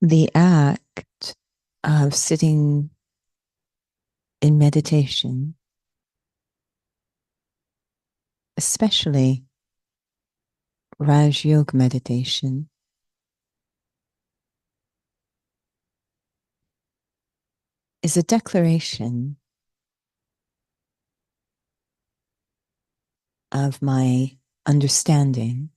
The act of sitting in meditation, especially Raj Yoga meditation, is a declaration of my understanding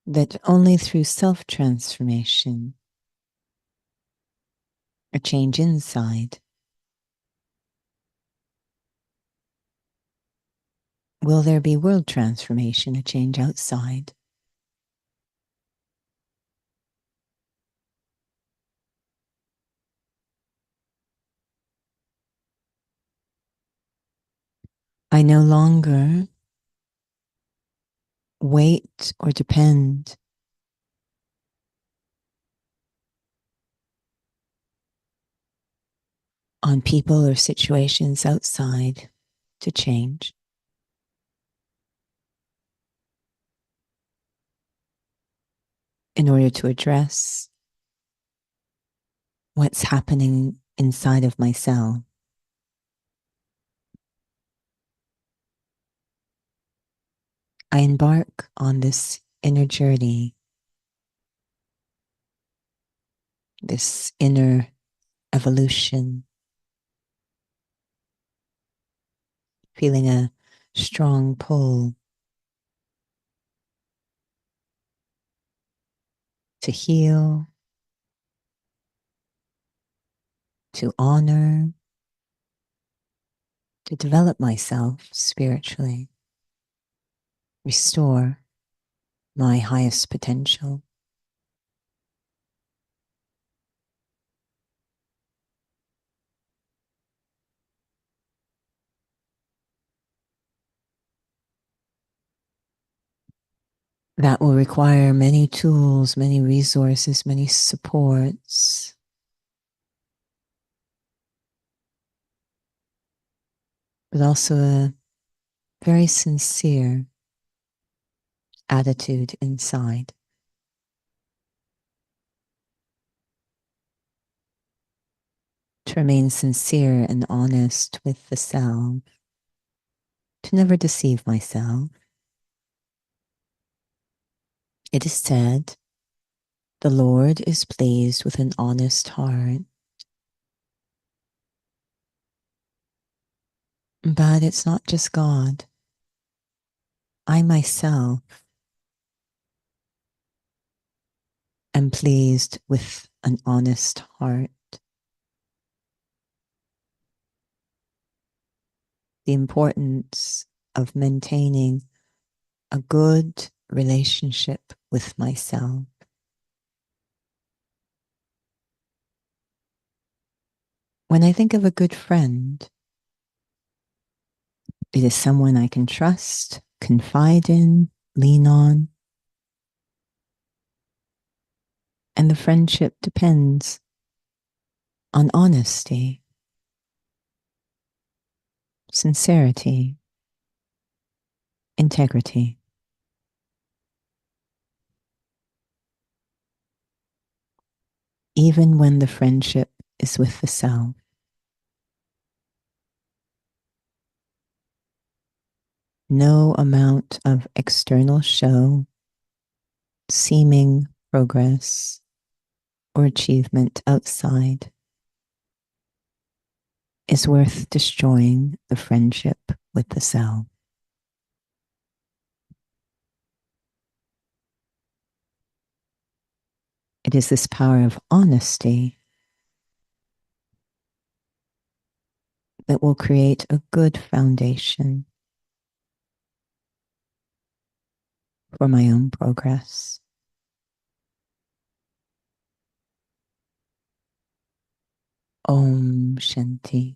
that only through self-transformation, a change inside, will there be world transformation, a change outside. I no longer wait or depend on people or situations outside to change. In order to address what's happening inside of myself. I embark on this inner journey, this inner evolution, feeling a strong pull to heal, to honor, to develop myself spiritually, restore my highest potential. That will require many tools, many resources, many supports, but also a very sincere attitude inside. To remain sincere and honest with the self, to never deceive myself. It is said, the Lord is pleased with an honest heart. But it's not just God. I myself am pleased with an honest heart. The importance of maintaining a good relationship with myself. When I think of a good friend, it is someone I can trust, confide in, lean on. And the friendship depends on honesty, sincerity, integrity. Even when the friendship is with the self. No amount of external show, seeming progress, or achievement outside is worth destroying the friendship with the self. It is this power of honesty that will create a good foundation for my own progress. Om Shanti.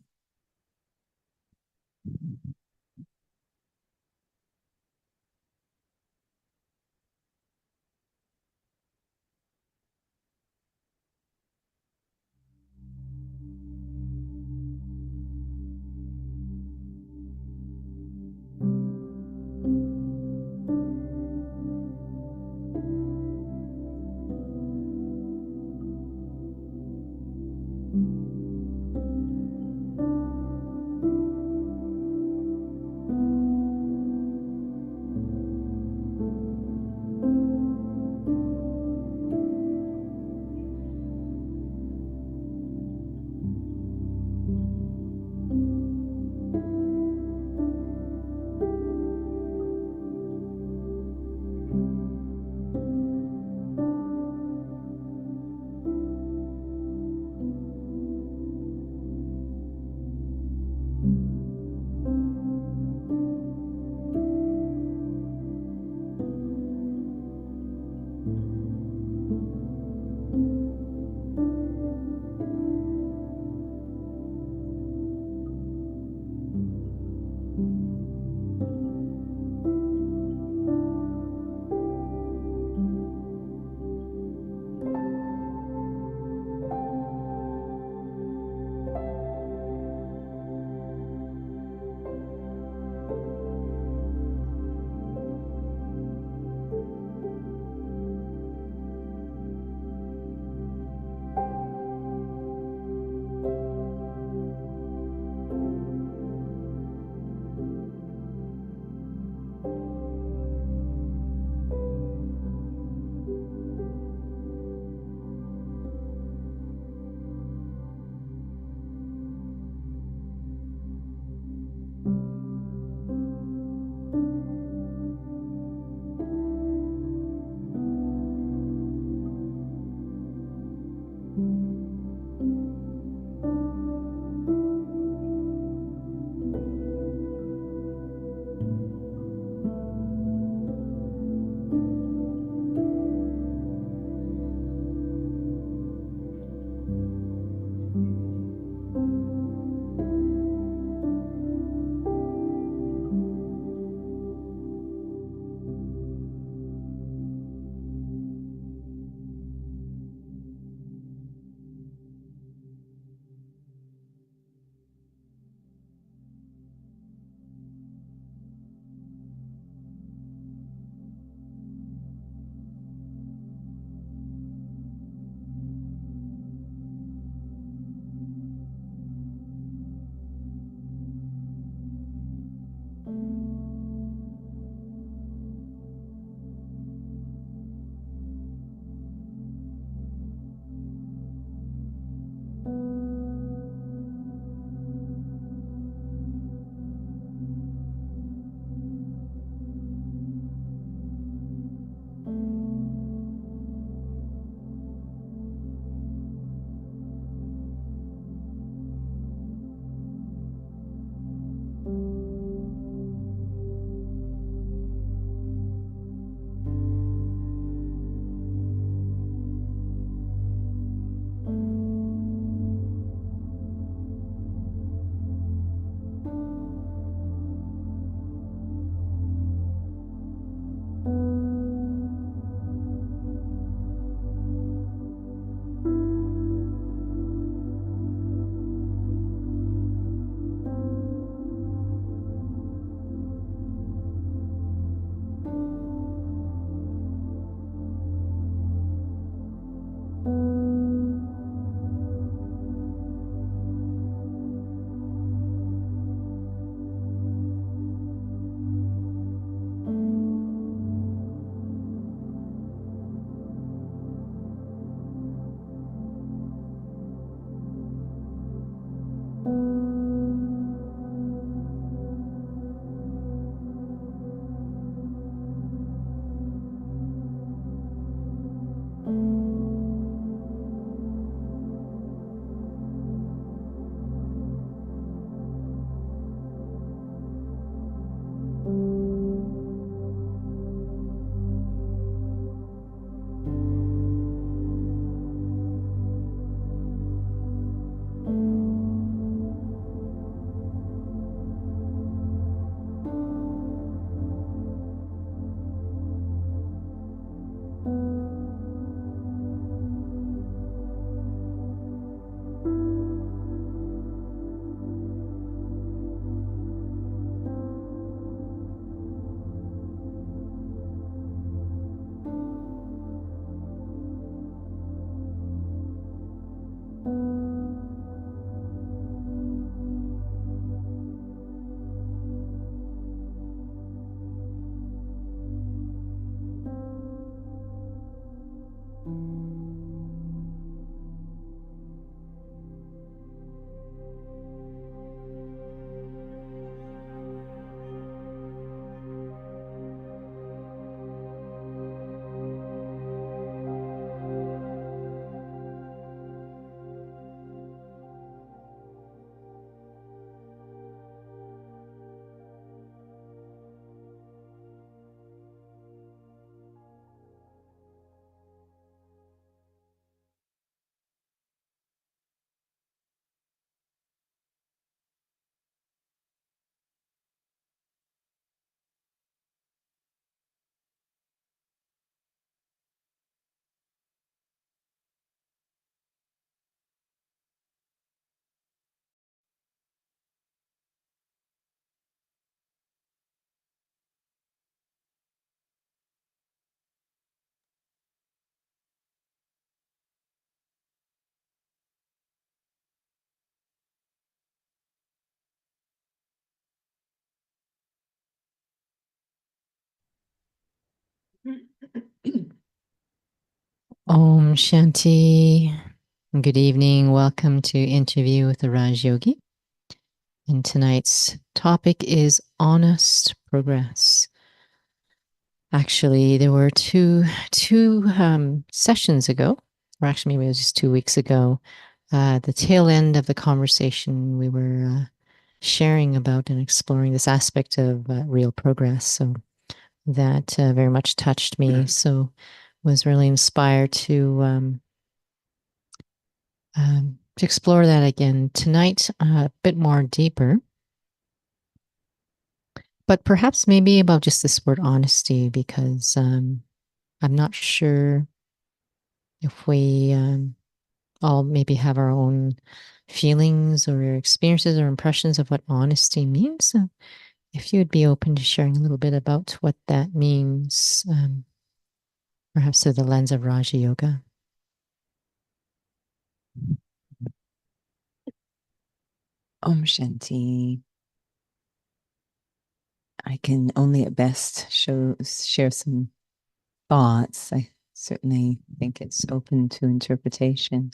Om Shanti. Good evening. Welcome to Interview with the Raj Yogi. And tonight's topic is honest progress. Actually, there were two sessions ago, or actually maybe it was just 2 weeks ago, the tail end of the conversation we were sharing about and exploring this aspect of real progress. So that very much touched me. So was really inspired to explore that again tonight, a bit more deeper, but perhaps maybe about just this word honesty, because I'm not sure if we all maybe have our own feelings or experiences or impressions of what honesty means. So if you would be open to sharing a little bit about what that means, perhaps through the lens of Raja Yoga. Om Shanti. I can only at best share some thoughts. I certainly think it's open to interpretation.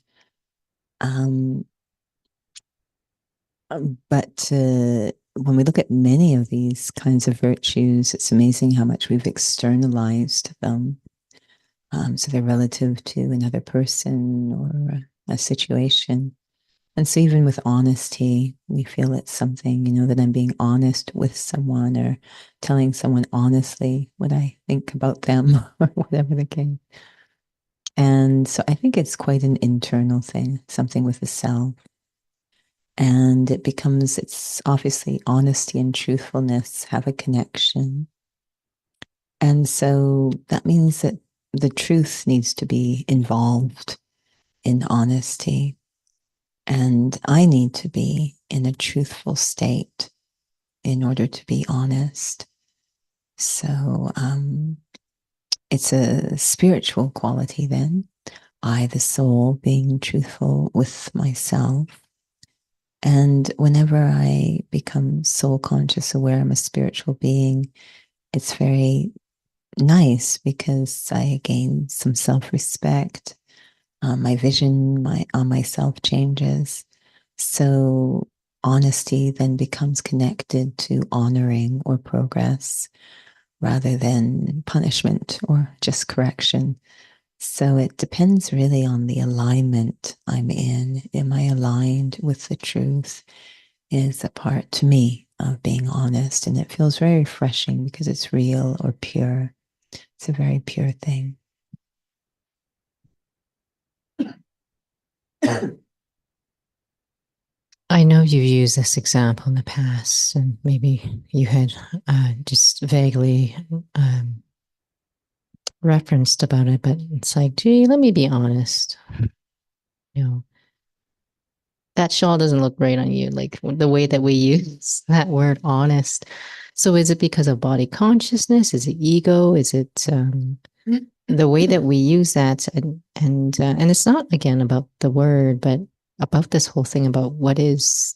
But when we look at many of these kinds of virtues, it's amazing how much we've externalized them. So they're relative to another person or a situation. And so even with honesty, we feel it's something, that I'm being honest with someone or telling someone honestly what I think about them or whatever the case. And so I think it's quite an internal thing, something with the self. And it's obviously honesty and truthfulness have a connection. And so that means that the truth needs to be involved in honesty. And I need to be in a truthful state in order to be honest. So it's a spiritual quality then. I, the soul, being truthful with myself. And whenever I become soul conscious, aware I'm a spiritual being, it's very nice because I gain some self respect. My vision on myself changes. So honesty then becomes connected to honoring or progress rather than punishment or just correction. So it depends really on the alignment I'm in. Am I aligned with the truth? Is a part to me of being honest. And it feels very refreshing because it's real or pure. It's a very pure thing. I know you've used this example in the past, and maybe you had just vaguely referenced about it, but it's like, gee, let me be honest. You know, that shawl doesn't look great on you, like the way that we use that word honest. So is it because of body consciousness? Is it ego? Is it the way that we use that? And it's not again about the word, but about this whole thing about what is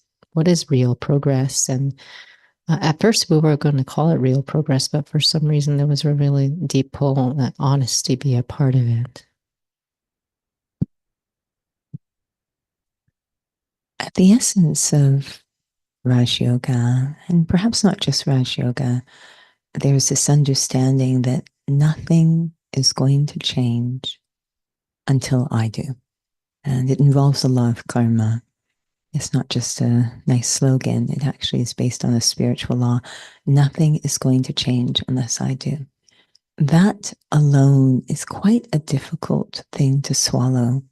real progress. And at first we were going to call it real progress, but for some reason there was a really deep pull that honesty be a part of it. At the essence of Raj Yoga, and perhaps not just Raj Yoga, there's this understanding that nothing is going to change until I do. And it involves a lot of karma. It's not just a nice slogan, it actually is based on a spiritual law. Nothing is going to change unless I do. That alone is quite a difficult thing to swallow.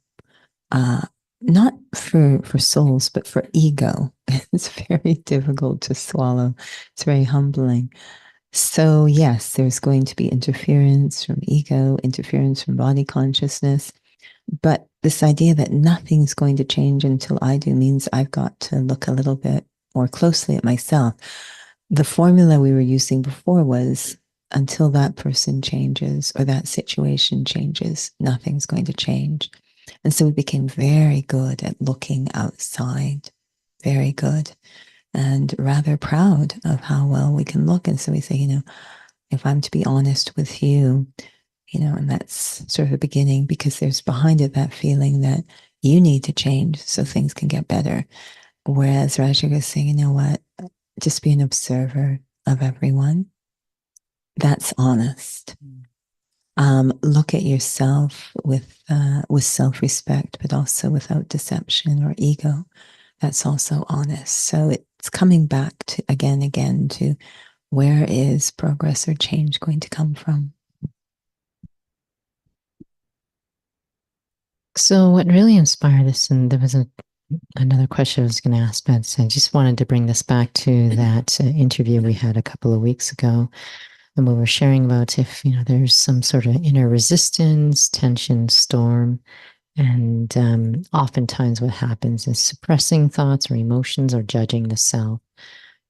Not for souls, but for ego. It's very difficult to swallow. It's very humbling. So, yes, there's going to be interference from ego, interference from body consciousness. But this idea that nothing's going to change until I do means I've got to look a little bit more closely at myself. The formula we were using before was until that person changes or that situation changes, nothing's going to change. And so we became very good at looking outside, very good, and rather proud of how well we can look. And so we say, if I'm to be honest with you, And that's sort of the beginning, because there's behind it that feeling that you need to change so things can get better. Whereas Raj Yoga is saying, you know what, just be an observer of everyone. That's honest. Look at yourself with self-respect, but also without deception or ego. That's also honest. So it's coming back to again to where is progress or change going to come from? So what really inspired us, and there was another question I was going to ask, but I just wanted to bring this back to that interview we had a couple of weeks ago, and we were sharing about if there's some sort of inner resistance, tension, storm, and oftentimes what happens is suppressing thoughts or emotions or judging the self.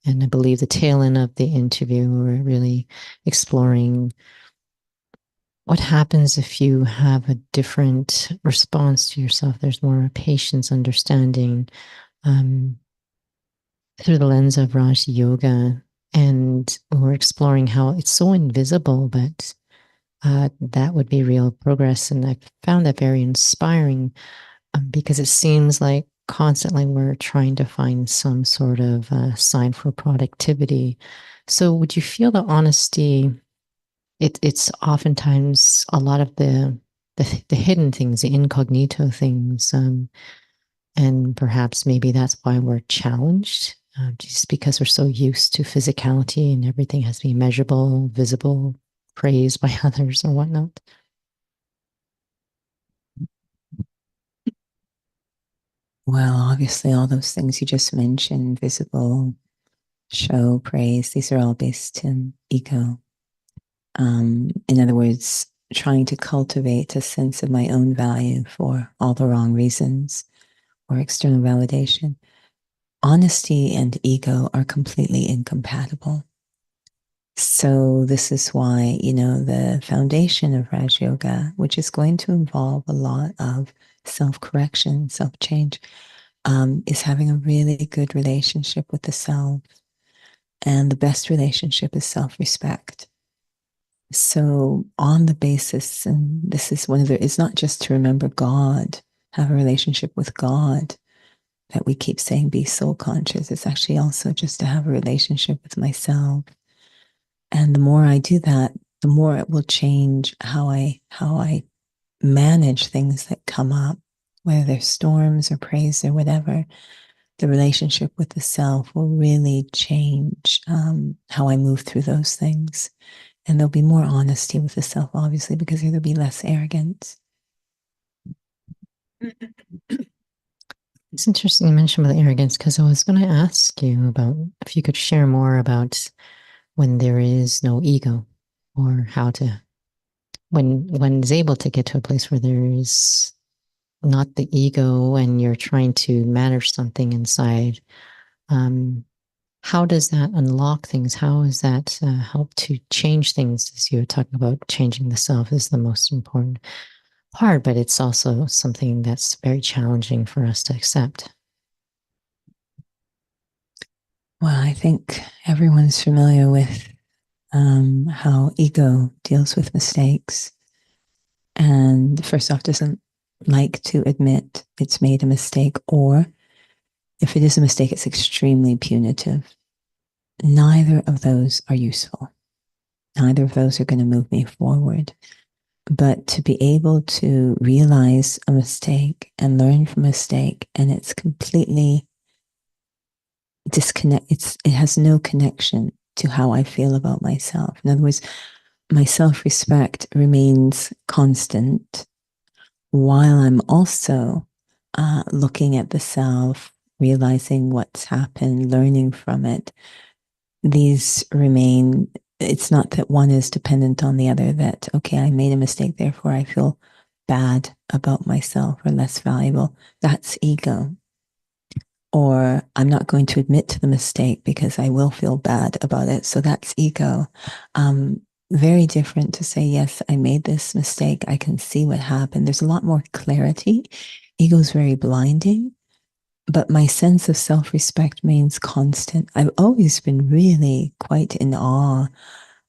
And I believe the tail end of the interview, we were really exploring what happens if you have a different response to yourself. There's more patience, understanding, through the lens of Raj Yoga. And we're exploring how it's so invisible, but that would be real progress. And I found that very inspiring, because it seems like constantly we're trying to find some sort of sign for productivity. So would you feel the honesty, it's oftentimes a lot of the hidden things, the incognito things, and perhaps maybe that's why we're challenged, just because we're so used to physicality and everything has to be measurable, visible, praised by others or whatnot. Well, obviously, all those things you just mentioned, visible, show, praise, these are all based in ego. In other words, trying to cultivate a sense of my own value for all the wrong reasons or external validation. Honesty and ego are completely incompatible. So this is why, the foundation of Raj Yoga, which is going to involve a lot of self-correction, self-change, is having a really good relationship with the self. And the best relationship is self-respect. So on the basis, and this is it's not just to remember God, have a relationship with God, that we keep saying be soul conscious. It's actually also just to have a relationship with myself. And the more I do that, the more it will change how I manage things that come up, whether they're storms or praise or whatever. The relationship with the self will really change how I move through those things. And there'll be more honesty with the self, obviously, because there'll be less arrogance. It's interesting you mentioned about arrogance, because I was going to ask you about if you could share more about when there is no ego, or how to, when one is able to get to a place where there is not the ego and you're trying to manage something inside. How does that unlock things? How does that help to change things? As you were talking about, changing the self is the most important part, but it's also something that's very challenging for us to accept. Well, I think everyone's familiar with how ego deals with mistakes. And first off, doesn't like to admit it's made a mistake, or if it is a mistake, it's extremely punitive. Neither of those are useful. Neither of those are going to move me forward. But to be able to realize a mistake and learn from a mistake, and it's completely it has no connection to how I feel about myself. In other words, my self-respect remains constant while I'm also looking at the self, realizing what's happened, learning from it. These remain, it's not that one is dependent on the other, that, okay, I made a mistake, therefore I feel bad about myself or less valuable. That's ego. Or I'm not going to admit to the mistake because I will feel bad about it. So that's ego. Very different to say, yes, I made this mistake. I can see what happened. There's a lot more clarity. Ego is very blinding, but my sense of self-respect remains constant. I've always been really quite in awe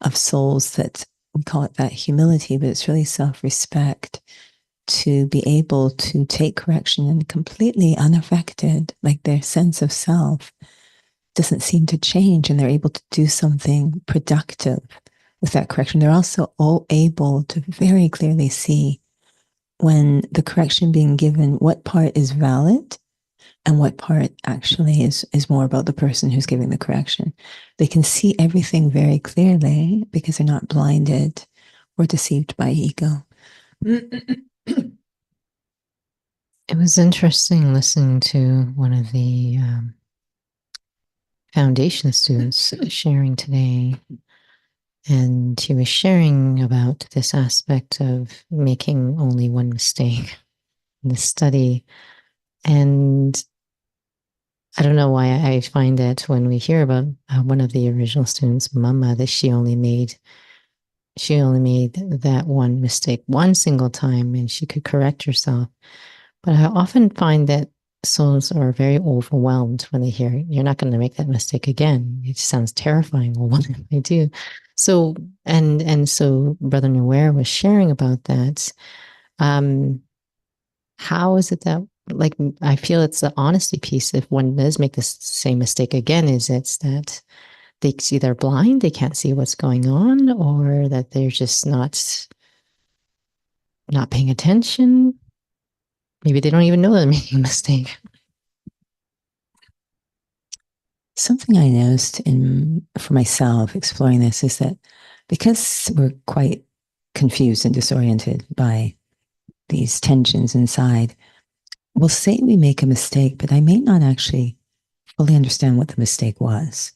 of souls that we call it that humility, but it's really self-respect to be able to take correction and completely unaffected, like their sense of self doesn't seem to change, and they're able to do something productive with that correction. They're also all able to very clearly see when the correction being given, what part is valid and what part actually is more about the person who's giving the correction. They can see everything very clearly because they're not blinded or deceived by ego. It was interesting listening to one of the foundation students sharing today. And he was sharing about this aspect of making only one mistake in the study. And I don't know why I find that when we hear about one of the original students, Mama, that she only made that one mistake one single time and she could correct herself. But I often find that souls are very overwhelmed when they hear you're not going to make that mistake again. It sounds terrifying. Well, what if I do? So so Brother Nuer was sharing about that. How is it that, like, I feel it's the honesty piece. If one does make the same mistake again, is it's that they see they're blind, they can't see what's going on, or that they're just not paying attention. Maybe they don't even know they're making a mistake. Something I noticed for myself exploring this is that because we're quite confused and disoriented by these tensions inside, we'll say we make a mistake, but I may not actually fully understand what the mistake was.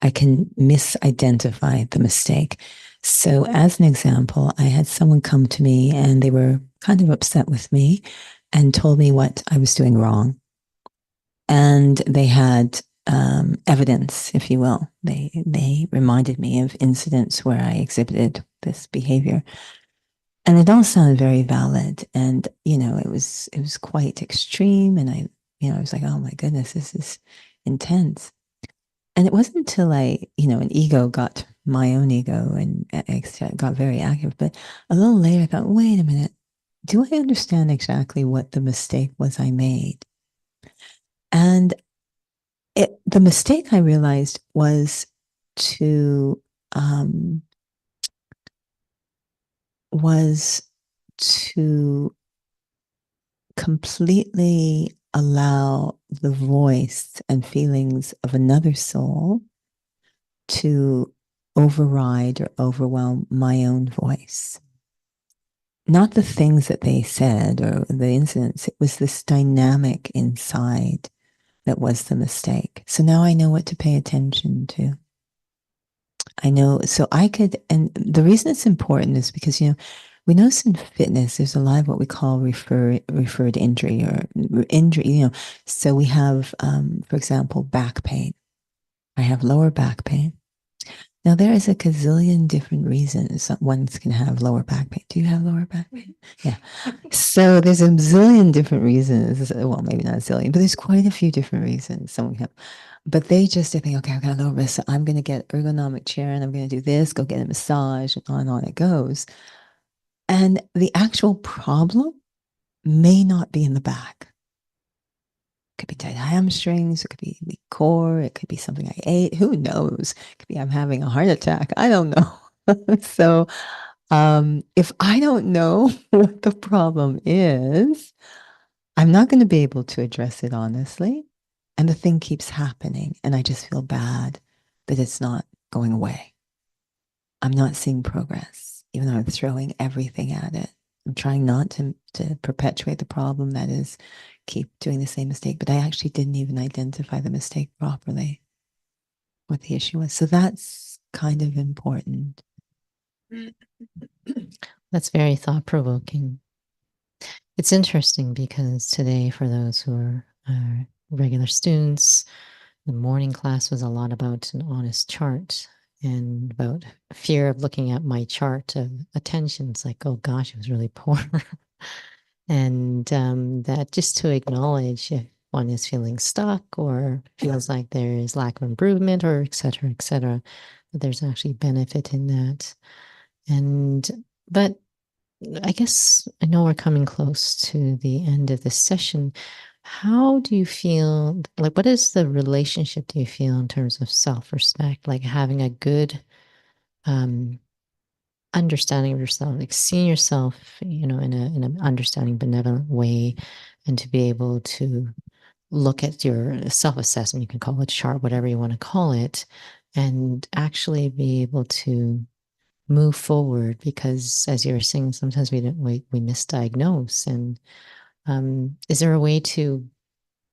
I can misidentify the mistake. So, as an example, I had someone come to me and they were kind of upset with me and told me what I was doing wrong. And they had evidence, if you will. They reminded me of incidents where I exhibited this behavior. And it all sounded very valid. And, it was quite extreme. And I was like, oh my goodness, this is intense. And it wasn't until my own ego and got very active. But a little later, I thought, wait a minute, do I understand exactly what the mistake was I made? And the mistake I realized was to completely allow the voice and feelings of another soul to override or overwhelm my own voice. Not the things that they said or the incidents, it was this dynamic inside that was the mistake. So now I know what to pay attention to. I know, so I could, and the reason it's important is because, we notice in fitness, there's a lot of what we call referred injury or injury, so we have, for example, back pain. I have lower back pain. Now, there is a gazillion different reasons that one can have lower back pain. Do you have lower back pain? Yeah. So there's a zillion different reasons. Well, maybe not a zillion, but there's quite a few different reasons someone can have. But they just think, okay, I've got a lower risk. So I'm going to get ergonomic chair and I'm going to do this, go get a massage, and on it goes. And the actual problem may not be in the back. It could be tight hamstrings, it could be weak core, it could be something I ate. Who knows? It could be I'm having a heart attack. I don't know. So if I don't know what the problem is, I'm not going to be able to address it honestly. And the thing keeps happening. And I just feel bad that it's not going away. I'm not seeing progress, even though I'm throwing everything at it. I'm trying not to perpetuate the problem, that is, keep doing the same mistake. But I actually didn't even identify the mistake properly, what the issue was. So that's kind of important. That's very thought-provoking. It's interesting because today, for those who are regular students, the morning class was a lot about an honest chart and about fear of looking at my chart of attention. It's like, oh gosh, it was really poor. And that just to acknowledge if one is feeling stuck or feels like there is lack of improvement or et cetera, that there's actually benefit in that. But I guess I know we're coming close to the end of this session. How do you feel? Like, what is the relationship do you feel in terms of self-respect? Like having a good um, understanding of yourself, like seeing yourself, in an understanding, benevolent way, and to be able to look at your self-assessment, you can call it chart, whatever you want to call it, and actually be able to move forward. Because as you were saying, sometimes we misdiagnose. And is there a way to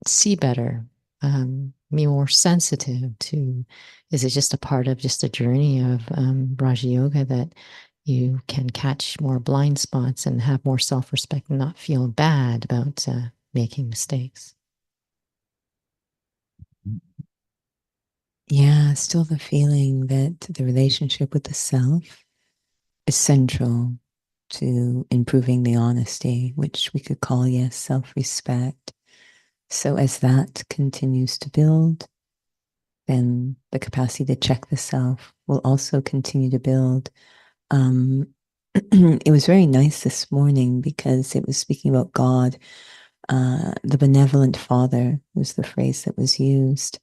see better, be more sensitive to? Is it just a part of just a journey of Raja Yoga that you can catch more blind spots and have more self-respect and not feel bad about making mistakes? Yeah, still the feeling that the relationship with the self is central to improving the honesty, which we could call, yes, self-respect. So as that continues to build, then the capacity to check the self will also continue to build. It was very nice this morning because it was speaking about God. The benevolent Father was the phrase that was used.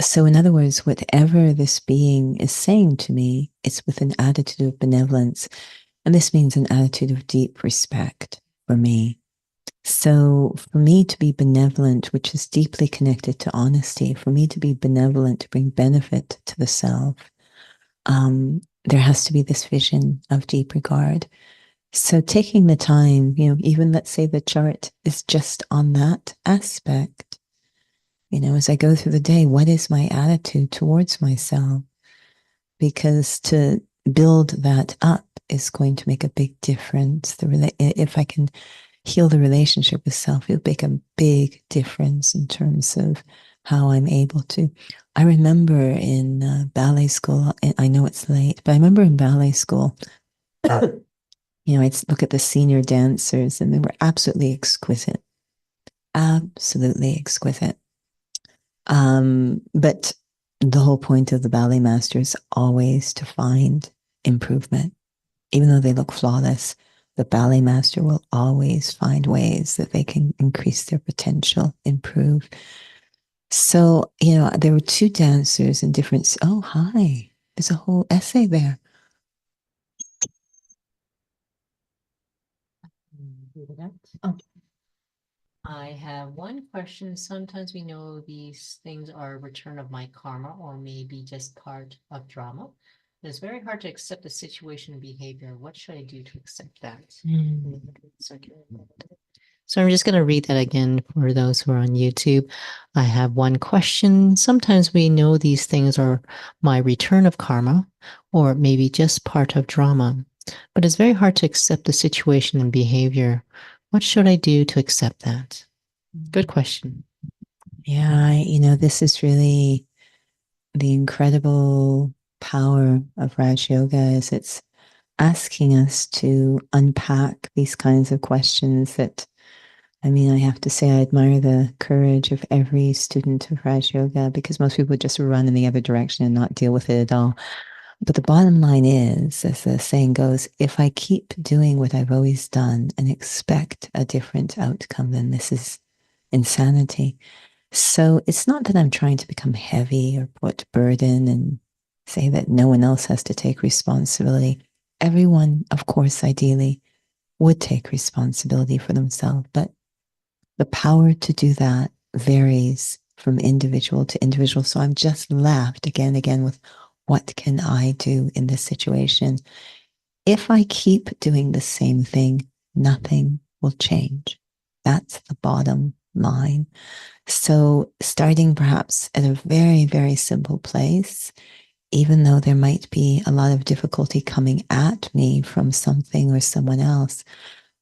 So, in other words, whatever this being is saying to me, it's with an attitude of benevolence. And this means an attitude of deep respect for me. So, for me to be benevolent, which is deeply connected to honesty, for me to be benevolent, to bring benefit to the self, there has to be this vision of deep regard. So, taking the time, even let's say the chart is just on that aspect, as I go through the day, what is my attitude towards myself? Because to build that up is going to make a big difference. If I can heal the relationship with self, it'll make a big difference in terms of how I'm able to. I remember in ballet school, and I know it's late, but I remember in ballet school, I'd look at the senior dancers and they were absolutely exquisite. Absolutely exquisite. But the whole point of the ballet master is always to find improvement. Even though they look flawless, the ballet master will always find ways that they can increase their potential, improve. So, there were two dancers in different. Oh, hi. There's a whole essay there. Oh. I have one question. Sometimes we know these things are a return of my karma or maybe just part of drama. It's very hard to accept the situation and behavior. What should I do to accept that? So I'm just going to read that again for those who are on YouTube. I have one question. Sometimes we know these things are my return of karma or maybe just part of drama, but it's very hard to accept the situation and behavior. What should I do to accept that? Good question. Yeah, this is really the incredible power of Raj Yoga is it's asking us to unpack these kinds of questions that, I have to say, I admire the courage of every student of Raj Yoga because most people just run in the other direction and not deal with it at all. But the bottom line is, as the saying goes, if I keep doing what I've always done and expect a different outcome, then this is insanity. So it's not that I'm trying to become heavy or put burden and say that no one else has to take responsibility. Everyone, of course, ideally would take responsibility for themselves, but the power to do that varies from individual to individual. So I'm just left again and again with what can I do in this situation? If I keep doing the same thing, nothing will change. That's the bottom line. So starting perhaps at a very, very simple place, even though there might be a lot of difficulty coming at me from something or someone else,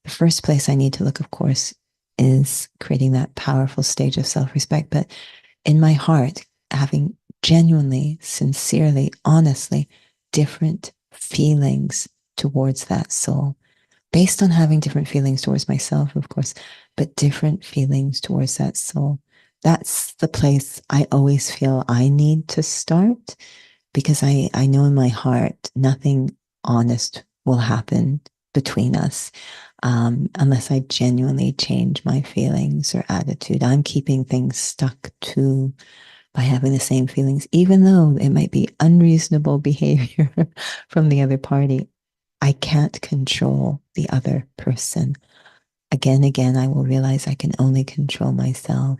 the first place I need to look, of course, is creating that powerful stage of self-respect. But in my heart, having genuinely, sincerely, honestly, different feelings towards that soul, based on having different feelings towards myself, of course, but different feelings towards that soul. That's the place I always feel I need to start because I know in my heart nothing honest will happen between us unless I genuinely change my feelings or attitude. I'm keeping things stuck too by having the same feelings, even though it might be unreasonable behavior from the other party. I can't control the other person. Again, I will realize I can only control myself.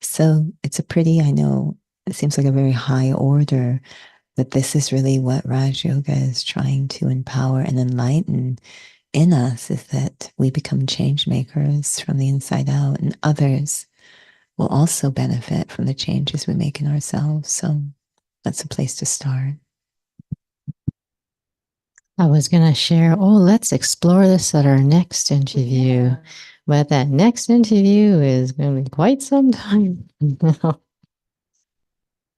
So it's a pretty, I know it seems like a very high order, but this is really what Raj Yoga is trying to empower and enlighten in us, is that we become change makers from the inside out, and others will also benefit from the changes we make in ourselves. So that's a place to start. I was going to share, let's explore this at our next interview. Yeah. But that next interview is going to be quite some time.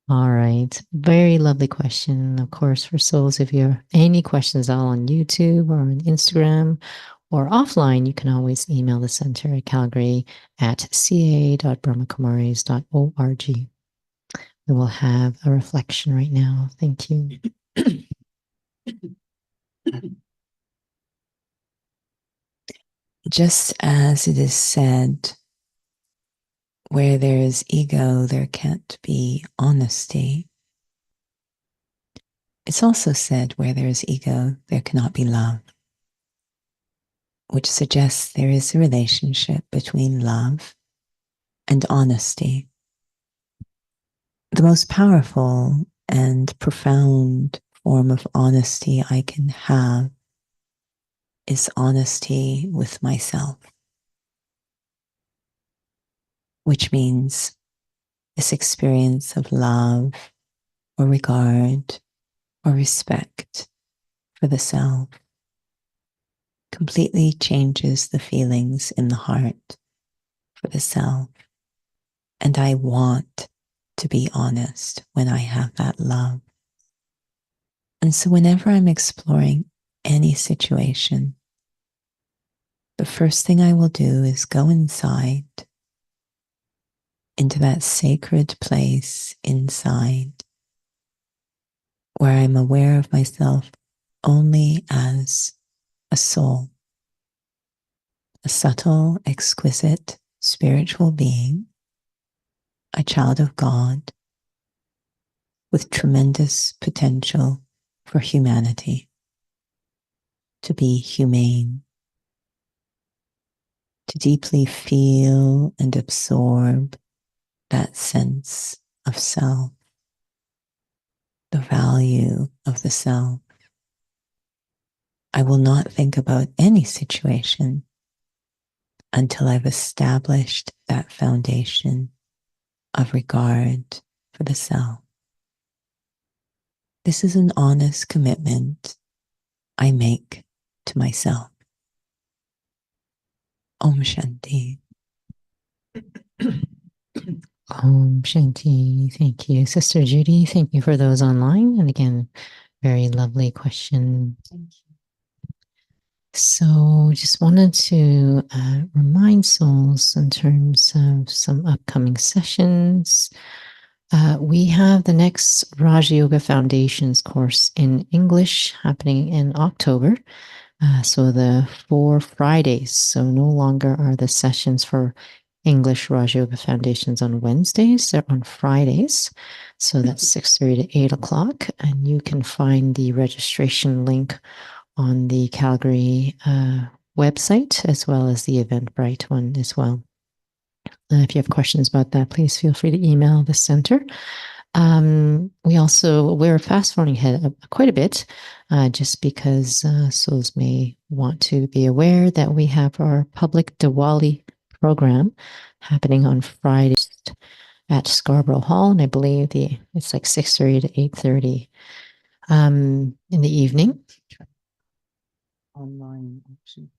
All right. Very lovely question. Of course, for souls, if you have any questions all on YouTube or on Instagram or offline, you can always email the center at Calgary at ca.brahmakumaris.org. We will have a reflection right now. Thank you. Just as it is said, where there is ego, there can't be honesty. It's also said, where there is ego, there cannot be love, which suggests there is a relationship between love and honesty. The most powerful and profound form of honesty I can have is honesty with myself, which means this experience of love or regard or respect for the self completely changes the feelings in the heart for the self. And I want to be honest when I have that love. And so whenever I'm exploring any situation, the first thing I will do is go inside into that sacred place inside where I'm aware of myself only as a soul, a subtle, exquisite, spiritual being, a child of God with tremendous potential for humanity, to be humane, to deeply feel and absorb that sense of self, the value of the self. I will not think about any situation until I've established that foundation of regard for the self. This is an honest commitment I make to myself. Om Shanti. Om Shanti. Thank you. Sister Judy, thank you for those online. And again, very lovely question. Thank you. So just wanted to remind souls in terms of some upcoming sessions. We have the next Raja Yoga Foundations course in English happening in October. So the 4 Fridays. So no longer are the sessions for English Raja Yoga Foundations on Wednesdays. They're on Fridays. So that's 6:30 to 8 o'clock. And you can find the registration link on the Calgary website, as well as the Eventbrite one as well. If you have questions about that, please feel free to email the center. We're fast forwarding ahead quite a bit, just because souls may want to be aware that we have our public Diwali program happening on Friday at Scarborough Hall, and I believe it's like 6:30 to 8:30 in the evening. Online option.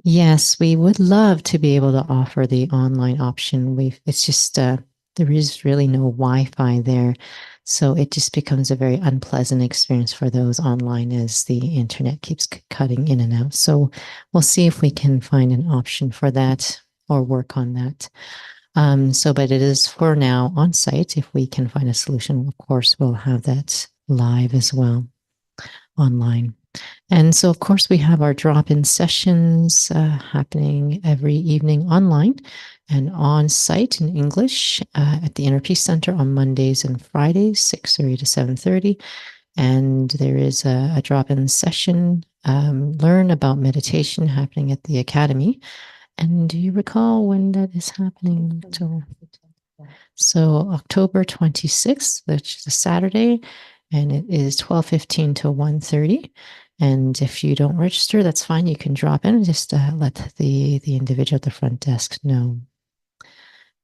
Yes, we would love to be able to offer the online option. It's just there is really no Wi-Fi there, so it just becomes a very unpleasant experience for those online as the internet keeps cutting in and out. So we'll see if we can find an option for that or work on that. But it is for now on site. If we can find a solution, of course, we'll have that live as well online. And so, of course, we have our drop-in sessions happening every evening online and on site in English at the Inner Peace Center on Mondays and Fridays, 6:30 to 7:30. And there is a drop-in session, learn about meditation happening at the Academy. And do you recall when that is happening? So October 26th, which is a Saturday, and it is 12:15 to 1:30. And if you don't register, that's fine. You can drop in and just let the individual at the front desk know.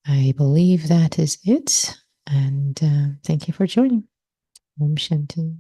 I believe that is it. And thank you for joining. Om Shanti.